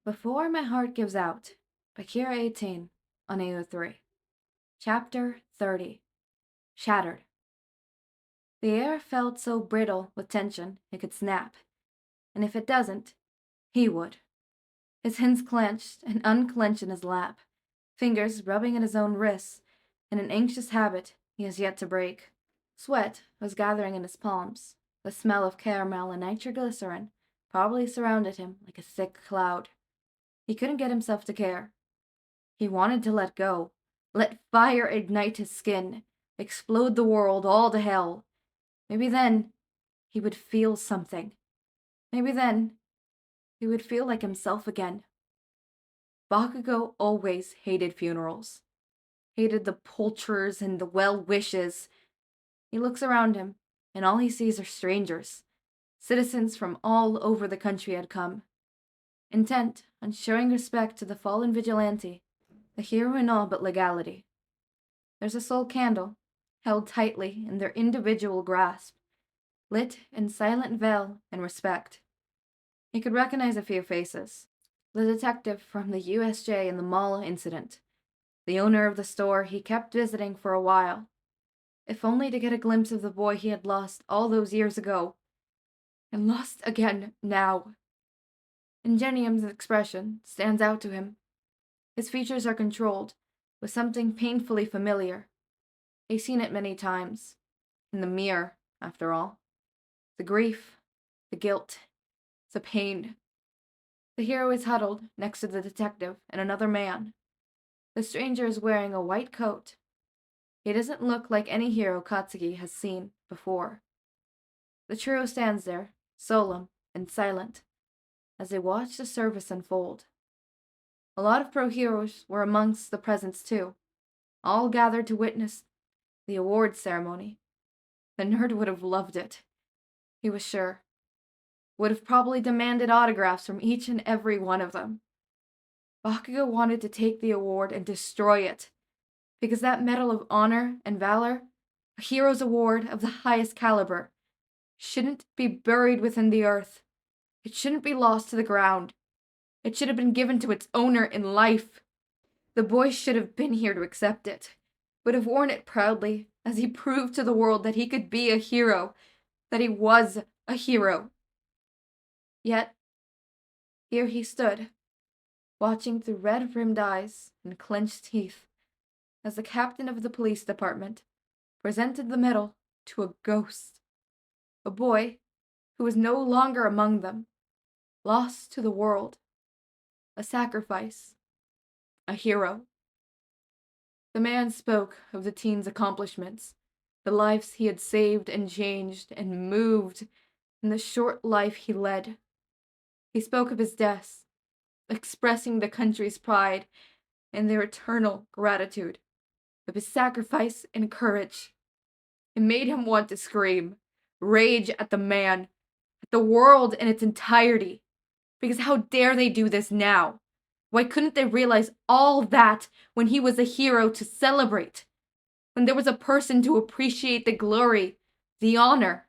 Before My Heart Gives Out by Kira 18 on AO3. Chapter 30. Shattered. The air felt so brittle with tension it could snap, and if it doesn't, he would. His hands clenched and unclenched in his lap, fingers rubbing at his own wrists in an anxious habit he has yet to break. Sweat was gathering in his palms. The smell of caramel and nitroglycerin probably surrounded him like a thick cloud. He couldn't get himself to care. He wanted to let go, let fire ignite his skin, explode the world all to hell. Maybe then he would feel something. Maybe then he would feel like himself again. Bakugo always hated funerals. Hated the poulterers and the well-wishes. He looks around him, and all he sees are strangers. Citizens from all over the country had come, intent on showing respect to the fallen vigilante, the hero in all but legality. There's a sole candle, held tightly in their individual grasp, lit in silent veil and respect. He could recognize a few faces. The detective from the USJ in the mall incident, the owner of the store he kept visiting for a while, if only to get a glimpse of the boy he had lost all those years ago, and lost again now. Ingenium's expression stands out to him. His features are controlled, with something painfully familiar. He's seen it many times. In the mirror, after all. The grief, the guilt, the pain. The hero is huddled next to the detective and another man. The stranger is wearing a white coat. He doesn't look like any hero Katsuki has seen before. The trio stands there, solemn and silent, as they watch the service unfold. A lot of pro heroes were amongst the presents too, all gathered to witness the awards ceremony. The nerd would have loved it. He was sure. Would have probably demanded autographs from each and every one of them. Bakugo wanted to take the award and destroy it, because that medal of honor and valor, a hero's award of the highest caliber, shouldn't be buried within the earth. It shouldn't be lost to the ground. It should have been given to its owner in life. The boy should have been here to accept it, would have worn it proudly as he proved to the world that he could be a hero, that he was a hero. Yet, here he stood, watching through red-rimmed eyes and clenched teeth, as the captain of the police department presented the medal to a ghost, a boy who was no longer among them, lost to the world, a sacrifice, a hero. The man spoke of the teen's accomplishments, the lives he had saved and changed and moved in the short life he led. He spoke of his deaths, expressing the country's pride and their eternal gratitude, of his sacrifice and courage. It made him want to scream, rage at the man, at the world in its entirety. Because how dare they do this now? Why couldn't they realize all that when he was a hero to celebrate? When there was a person to appreciate the glory, the honor?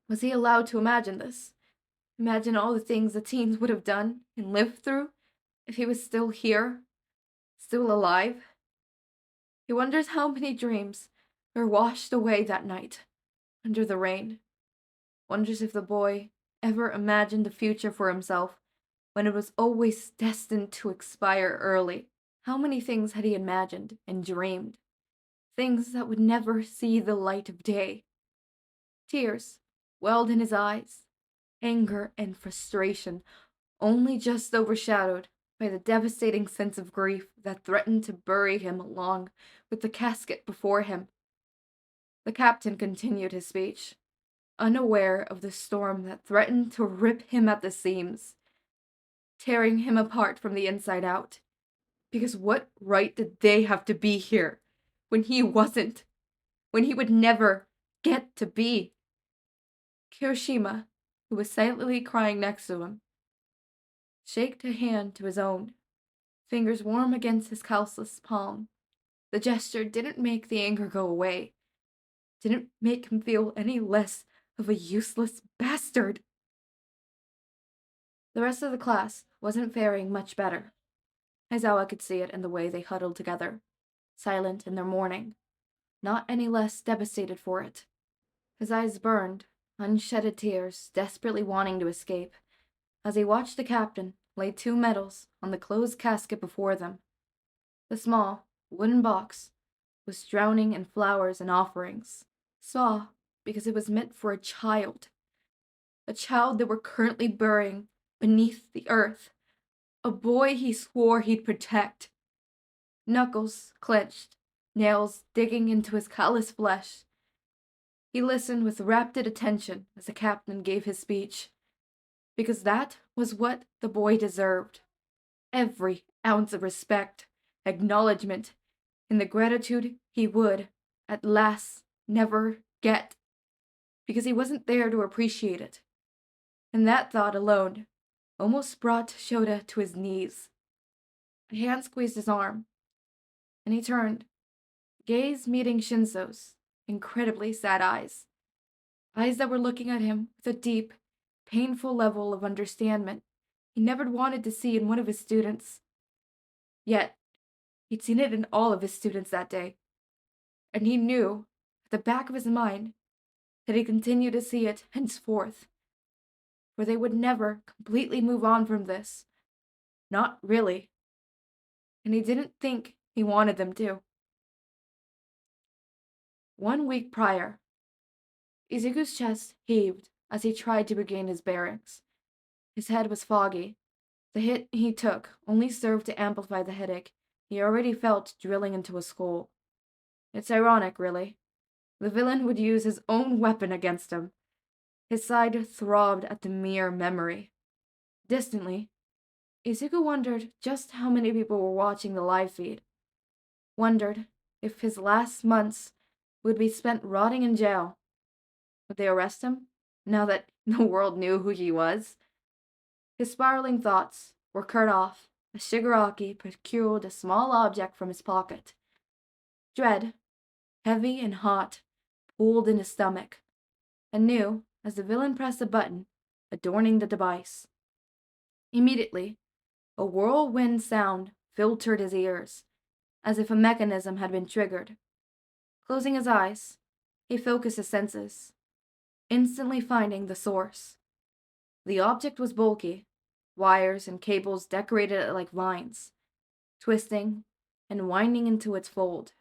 Was he allowed to imagine this? Imagine all the things the teens would have done and lived through if he was still here, still alive? He wonders how many dreams were washed away that night, under the rain. Wonders if the boy ever imagined a future for himself when it was always destined to expire early. How many things had he imagined and dreamed? Things that would never see the light of day. Tears welled in his eyes, anger and frustration, only just overshadowed by the devastating sense of grief that threatened to bury him along with the casket before him. The captain continued his speech, unaware of the storm that threatened to rip him at the seams, tearing him apart from the inside out. Because what right did they have to be here when he wasn't? When he would never get to be? Kirishima, who was silently crying next to him, shaked a hand to his own, fingers warm against his calloused palm. The gesture didn't make the anger go away, didn't make him feel any less of a useless bastard. The rest of the class wasn't faring much better. Aizawa could see it in the way they huddled together, silent in their mourning, not any less devastated for it. His eyes burned, unshedded tears, desperately wanting to escape, as he watched the captain lay 2 medals on the closed casket before them. The small, wooden box was drowning in flowers and offerings. Small, because it was meant for a child they were currently burying beneath the earth, a boy he swore he'd protect. Knuckles clenched, nails digging into his callous flesh. He listened with rapt attention as the captain gave his speech, because that was what the boy deserved. Every ounce of respect, acknowledgement, and the gratitude he would, at last, never get, because he wasn't there to appreciate it. And that thought alone almost brought Shota to his knees. A hand squeezed his arm, and he turned, gaze meeting Shinsou's incredibly sad eyes. Eyes that were looking at him with a deep, painful level of understanding he never wanted to see in one of his students. Yet, he'd seen it in all of his students that day, and he knew, at the back of his mind, that he'd continue to see it henceforth, for they would never completely move on from this. Not really. And he didn't think he wanted them to. 1 week prior, Izuku's chest heaved as he tried to regain his bearings. His head was foggy. The hit he took only served to amplify the headache he already felt drilling into his skull. It's ironic, really. The villain would use his own weapon against him. His side throbbed at the mere memory. Distantly, Izuku wondered just how many people were watching the live feed. Wondered if his last months would be spent rotting in jail. Would they arrest him, now that the world knew who he was? His spiraling thoughts were cut off as Shigaraki procured a small object from his pocket. Dread, heavy and hot, pooled in his stomach, and knew as the villain pressed a button adorning the device. Immediately, a whirlwind sound filtered his ears, as if a mechanism had been triggered. Closing his eyes, he focused his senses, instantly finding the source. The object was bulky, wires and cables decorated it like vines, twisting and winding into its fold.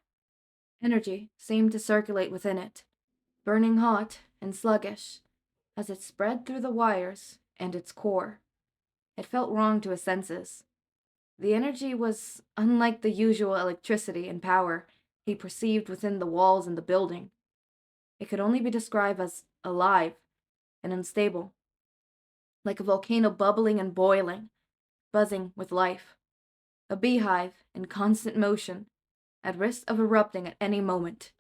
Energy seemed to circulate within it, burning hot and sluggish, as it spread through the wires and its core. It felt wrong to his senses. The energy was unlike the usual electricity and power he perceived within the walls and the building. It could only be described as alive and unstable, like a volcano bubbling and boiling, buzzing with life, a beehive in constant motion, at risk of erupting at any moment.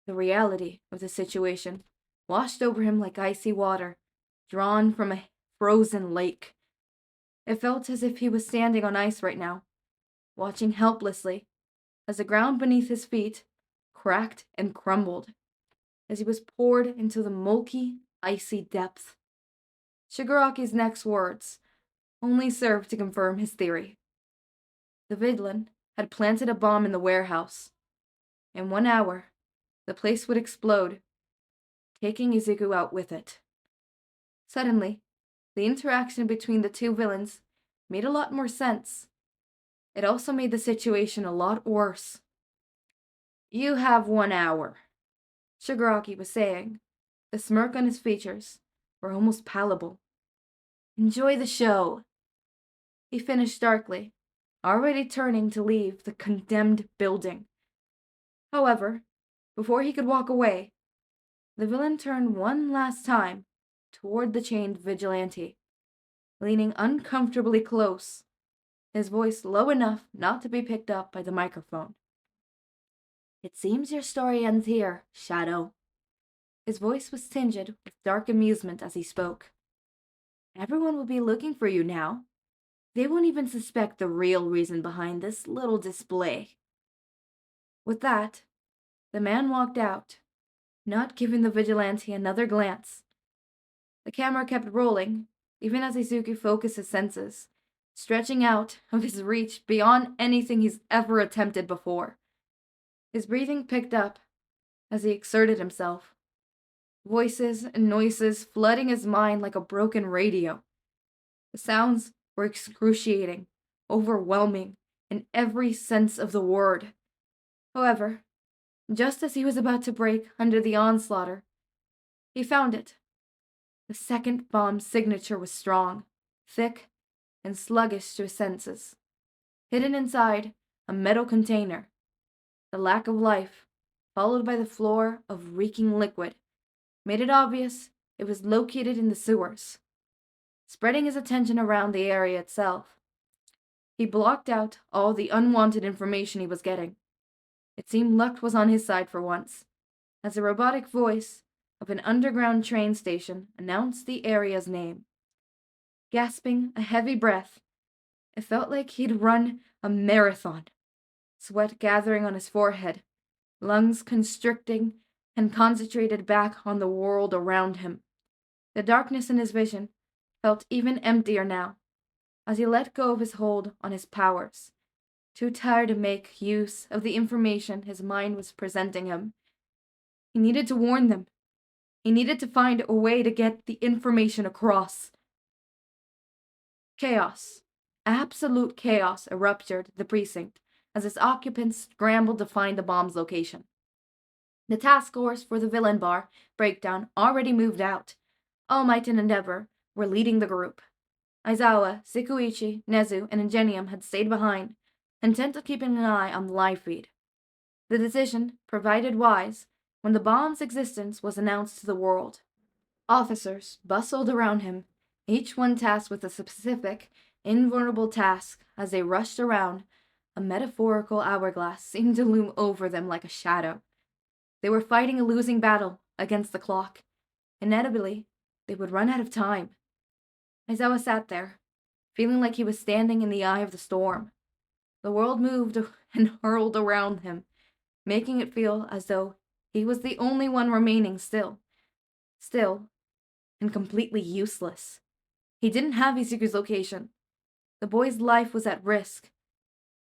The reality of the situation washed over him like icy water, drawn from a frozen lake. It felt as if he was standing on ice right now, watching helplessly as the ground beneath his feet cracked and crumbled, as he was poured into the murky, icy depth. Shigaraki's next words only served to confirm his theory. The villain had planted a bomb in the warehouse. In 1 hour, the place would explode, taking Izuku out with it. Suddenly, the interaction between the two villains made a lot more sense. It also made the situation a lot worse. "You have 1 hour," Shigaraki was saying. The smirk on his features were almost palpable. "Enjoy the show," he finished darkly, already turning to leave the condemned building. However, before he could walk away, the villain turned one last time toward the chained vigilante, leaning uncomfortably close, his voice low enough not to be picked up by the microphone. "It seems your story ends here, Shadow." His voice was tinged with dark amusement as he spoke. "Everyone will be looking for you now. They won't even suspect the real reason behind this little display." With that, the man walked out, not giving the vigilante another glance. The camera kept rolling, even as Izuku focused his senses, stretching out of his reach beyond anything he's ever attempted before. His breathing picked up as he exerted himself, voices and noises flooding his mind like a broken radio. The sounds were excruciating, overwhelming, in every sense of the word. However, just as he was about to break under the onslaught, he found it. The second bomb's signature was strong, thick, and sluggish to his senses. Hidden inside a metal container, the lack of life, followed by the floor of reeking liquid, made it obvious it was located in the sewers. Spreading his attention around the area itself, he blocked out all the unwanted information he was getting. It seemed luck was on his side for once, as the robotic voice of an underground train station announced the area's name. Gasping a heavy breath, it felt like he'd run a marathon, sweat gathering on his forehead, lungs constricting and concentrated back on the world around him. The darkness in his vision felt even emptier now, as he let go of his hold on his powers, too tired to make use of the information his mind was presenting him. He needed to warn them. He needed to find a way to get the information across. Chaos, absolute chaos, erupted the precinct as its occupants scrambled to find the bomb's location. The task force for the villain bar breakdown already moved out. All Might and Endeavor were leading the group. Aizawa, Tsukauchi, Nezu, and Ingenium had stayed behind, intent on keeping an eye on the live feed. The decision provided wise when the bomb's existence was announced to the world. Officers bustled around him, each one tasked with a specific, invulnerable task as they rushed around. A metaphorical hourglass seemed to loom over them like a shadow. They were fighting a losing battle against the clock. Inevitably, they would run out of time. Aizawa sat there, feeling like he was standing in the eye of the storm. The world moved and hurled around him, making it feel as though he was the only one remaining still, and completely useless. He didn't have Izuku's location. The boy's life was at risk,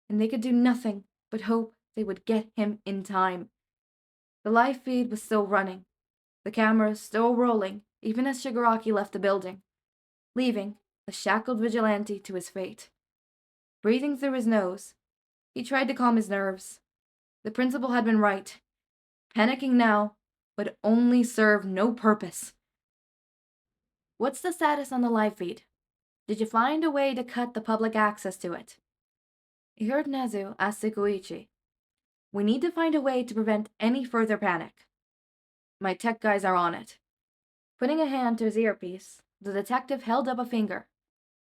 and they could do nothing but hope they would get him in time. The live feed was still running, the cameras still rolling, even as Shigaraki left the building, leaving the shackled vigilante to his fate. Breathing through his nose, he tried to calm his nerves. The principal had been right. Panicking now would only serve no purpose. What's the status on the live feed? Did you find a way to cut the public access to it? He heard Nezu ask Tsukauchi. We need to find a way to prevent any further panic. My tech guys are on it. Putting a hand to his earpiece, the detective held up a finger.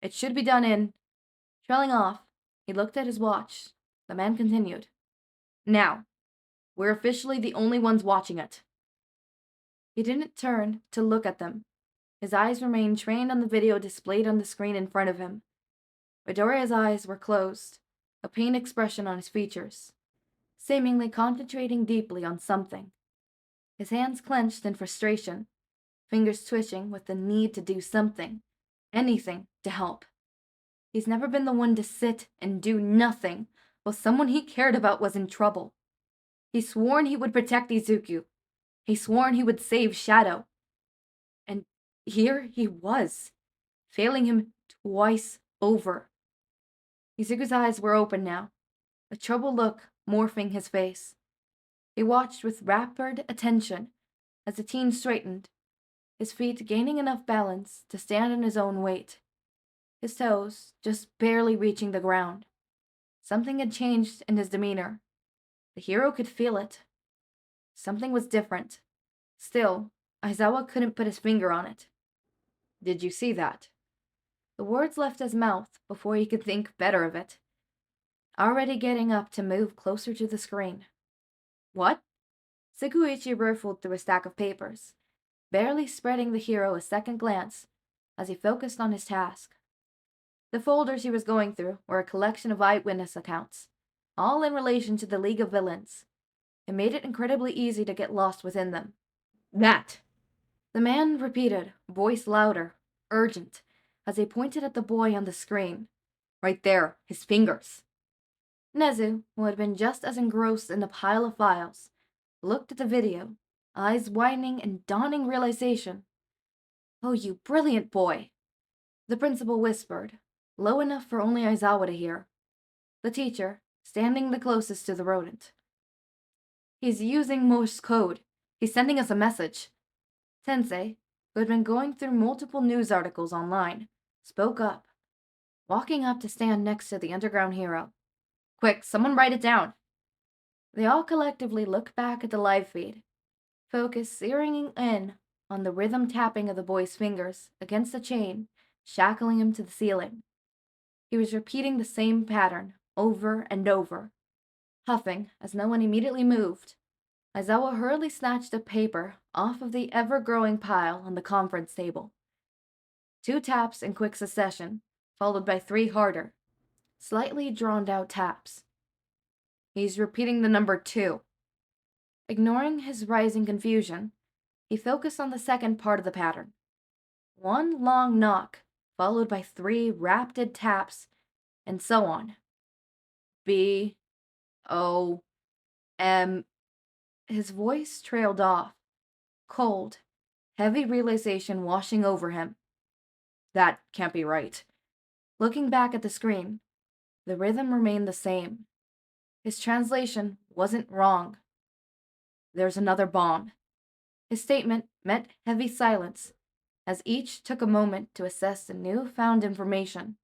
It should be done in... Trailing off, he looked at his watch. The man continued. Now, we're officially the only ones watching it. He didn't turn to look at them. His eyes remained trained on the video displayed on the screen in front of him. Midoriya's eyes were closed, a pained expression on his features, seemingly concentrating deeply on something. His hands clenched in frustration, fingers twitching with the need to do something, anything to help. He's never been the one to sit and do nothing while someone he cared about was in trouble. He sworn he would protect Izuku. He sworn he would save Shadow. And here he was, failing him twice over. Izuku's eyes were open now, a troubled look morphing his face. He watched with rapid attention as the teen straightened, his feet gaining enough balance to stand on his own weight, his toes just barely reaching the ground. Something had changed in his demeanor. The hero could feel it. Something was different. Still, Aizawa couldn't put his finger on it. Did you see that? The words left his mouth before he could think better of it, already getting up to move closer to the screen. What? Tsukauchi riffled through a stack of papers, barely spreading the hero a second glance as he focused on his task. The folders he was going through were a collection of eyewitness accounts, all in relation to the League of Villains. It made it incredibly easy to get lost within them. That! The man repeated, voice louder, urgent, as he pointed at the boy on the screen. Right there, his fingers. Nezu, who had been just as engrossed in the pile of files, looked at the video, eyes widening in dawning realization. Oh, you brilliant boy! The principal whispered, low enough for only Aizawa to hear. The teacher, standing the closest to the rodent. He's using Morse code. He's sending us a message. Tensei, who had been going through multiple news articles online, spoke up, walking up to stand next to the underground hero. Quick, someone write it down. They all collectively looked back at the live feed, focus zeroing in on the rhythm tapping of the boy's fingers against the chain, shackling him to the ceiling. He was repeating the same pattern over and over. Huffing, as no one immediately moved, Aizawa hurriedly snatched a paper off of the ever-growing pile on the conference table. 2 taps in quick succession, followed by 3 harder, slightly drawn-out taps. He's repeating the number 2. Ignoring his rising confusion, he focused on the second part of the pattern. 1 long knock, followed by 3 rapid taps, and so on. B-O-M. His voice trailed off, cold, heavy realization washing over him. That can't be right. Looking back at the screen, the rhythm remained the same. His translation wasn't wrong. There's another bomb. His statement met heavy silence, as each took a moment to assess the newfound information.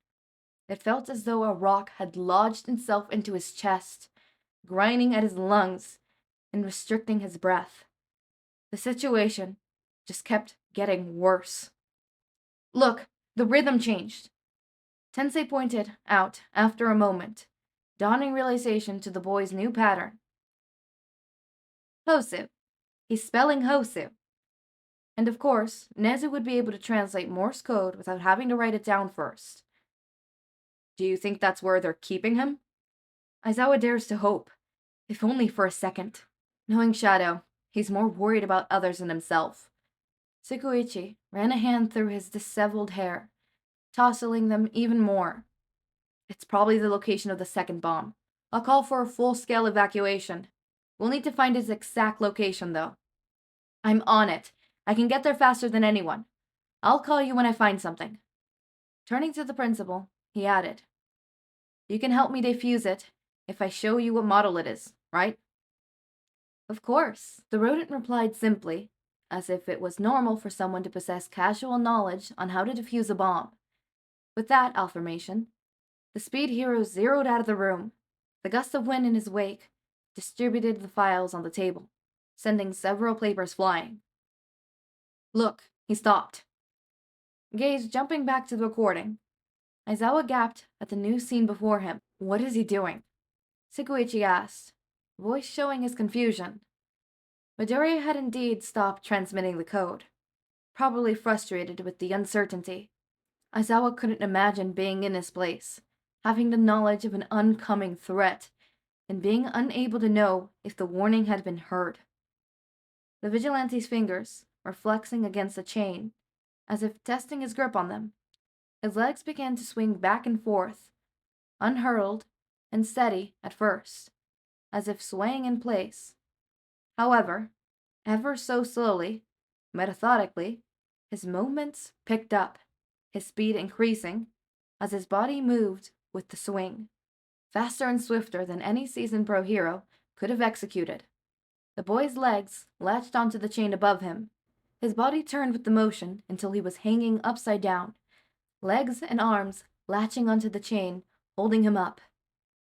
It felt as though a rock had lodged itself into his chest, grinding at his lungs and restricting his breath. The situation just kept getting worse. Look, the rhythm changed. Tensei pointed out after a moment, dawning realization to the boy's new pattern. Hosu. He's spelling Hosu. And of course, Nezu would be able to translate Morse code without having to write it down first. Do you think that's where they're keeping him? Aizawa dares to hope, if only for a second. Knowing Shadow, he's more worried about others than himself. Tsukauchi ran a hand through his disheveled hair, tousling them even more. It's probably the location of the second bomb. I'll call for a full-scale evacuation. We'll need to find his exact location, though. I'm on it. I can get there faster than anyone. I'll call you when I find something. Turning to the principal, he added, You can help me defuse it if I show you what model it is, right? Of course, the rodent replied simply, as if it was normal for someone to possess casual knowledge on how to defuse a bomb. With that affirmation, the speed hero zeroed out of the room. The gust of wind in his wake distributed the files on the table, sending several papers flying. Look, he stopped. Gaze jumping back to the recording. Aizawa gasped at the new scene before him. What is he doing? Tsukauchi asked, voice showing his confusion. Midoriya had indeed stopped transmitting the code, probably frustrated with the uncertainty. Aizawa couldn't imagine being in his place, having the knowledge of an oncoming threat, and being unable to know if the warning had been heard. The Vigilante's fingers were flexing against the chain, as if testing his grip on them. His legs began to swing back and forth, unhurled and steady at first, as if swaying in place. However, ever so slowly, methodically, his movements picked up, his speed increasing, as his body moved with the swing, faster and swifter than any seasoned pro hero could have executed. The boy's legs latched onto the chain above him. His body turned with the motion until he was hanging upside down, legs and arms latching onto the chain, holding him up.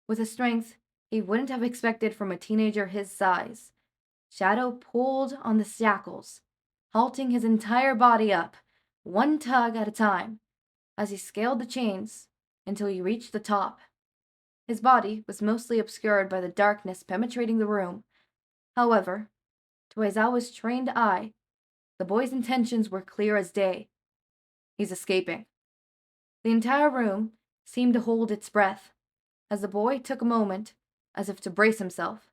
With a strength he wouldn't have expected from a teenager his size, Shadow pulled on the shackles, halting his entire body up, one tug at a time, as he scaled the chains until he reached the top. His body was mostly obscured by the darkness penetrating the room. However, to Aizawa's trained eye, the boy's intentions were clear as day. He's escaping. The entire room seemed to hold its breath, as the boy took a moment, as if to brace himself,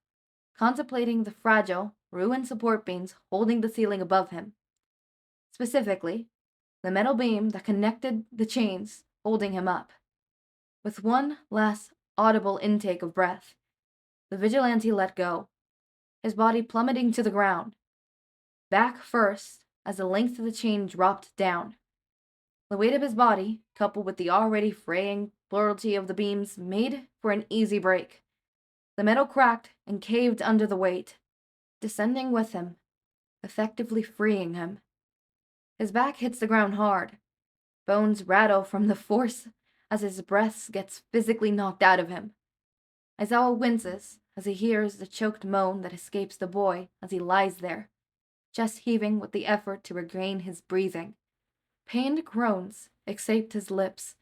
contemplating the fragile, ruined support beams holding the ceiling above him. Specifically, the metal beam that connected the chains holding him up. With one last audible intake of breath, the vigilante let go, his body plummeting to the ground. Back first, as the length of the chain dropped down. The weight of his body, coupled with the already fraying plurality of the beams, made for an easy break. The metal cracked and caved under the weight, descending with him, effectively freeing him. His back hits the ground hard. Bones rattle from the force as his breath gets physically knocked out of him. Aizawa winces as he hears the choked moan that escapes the boy as he lies there, chest heaving with the effort to regain his breathing. Pained groans escaped his lips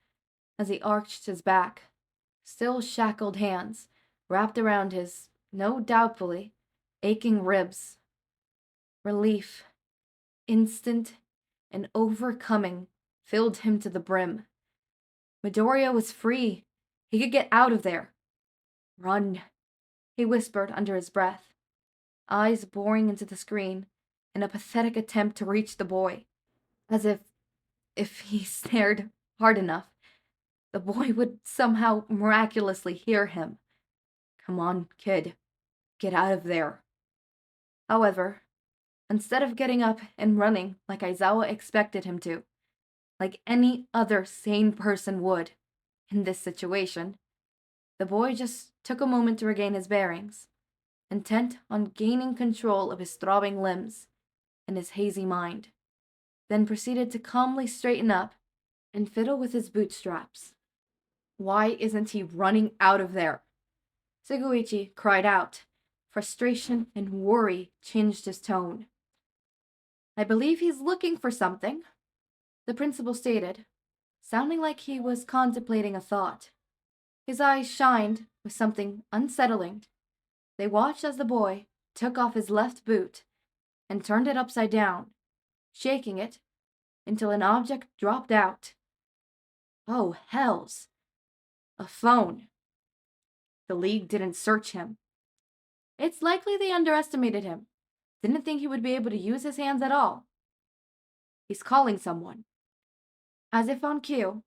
as he arched his back, still shackled hands wrapped around his, no doubtfully, aching ribs. Relief, instant and overcoming, filled him to the brim. Midoriya was free. He could get out of there. Run, he whispered under his breath, eyes boring into the screen in a pathetic attempt to reach the boy, as if he stared hard enough, the boy would somehow miraculously hear him. Come on, kid. Get out of there. However, instead of getting up and running like Aizawa expected him to, like any other sane person would in this situation, the boy just took a moment to regain his bearings, intent on gaining control of his throbbing limbs and his hazy mind, then proceeded to calmly straighten up and fiddle with his bootstraps. Why isn't he running out of there? Tsukauchi cried out. Frustration and worry changed his tone. I believe he's looking for something, the principal stated, sounding like he was contemplating a thought. His eyes shined with something unsettling. They watched as the boy took off his left boot and turned it upside down, shaking it until an object dropped out. Oh, hells. A phone. The League didn't search him. It's likely they underestimated him. Didn't think he would be able to use his hands at all. He's calling someone. As if on cue,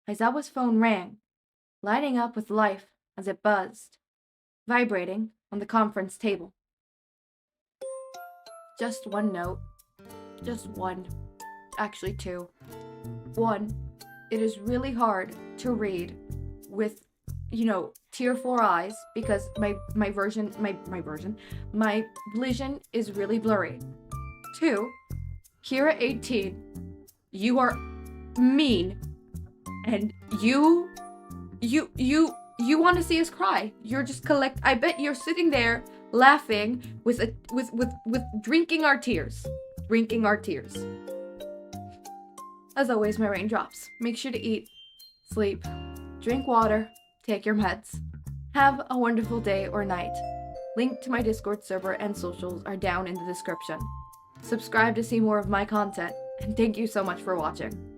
Aizawa's phone rang, lighting up with life as it buzzed, vibrating on the conference table. Just one note. Just one. Actually, two. One, it is really hard to read with, tier 4 eyes because my vision is really blurry. 2, Kira 18, you are mean, and you want to see us cry. You're just I bet you're sitting there laughing with drinking our tears. As always, my raindrops. Make sure to eat, sleep, drink water, take your meds. Have a wonderful day or night. Link to my Discord server and socials are down in the description. Subscribe to see more of my content, and thank you so much for watching.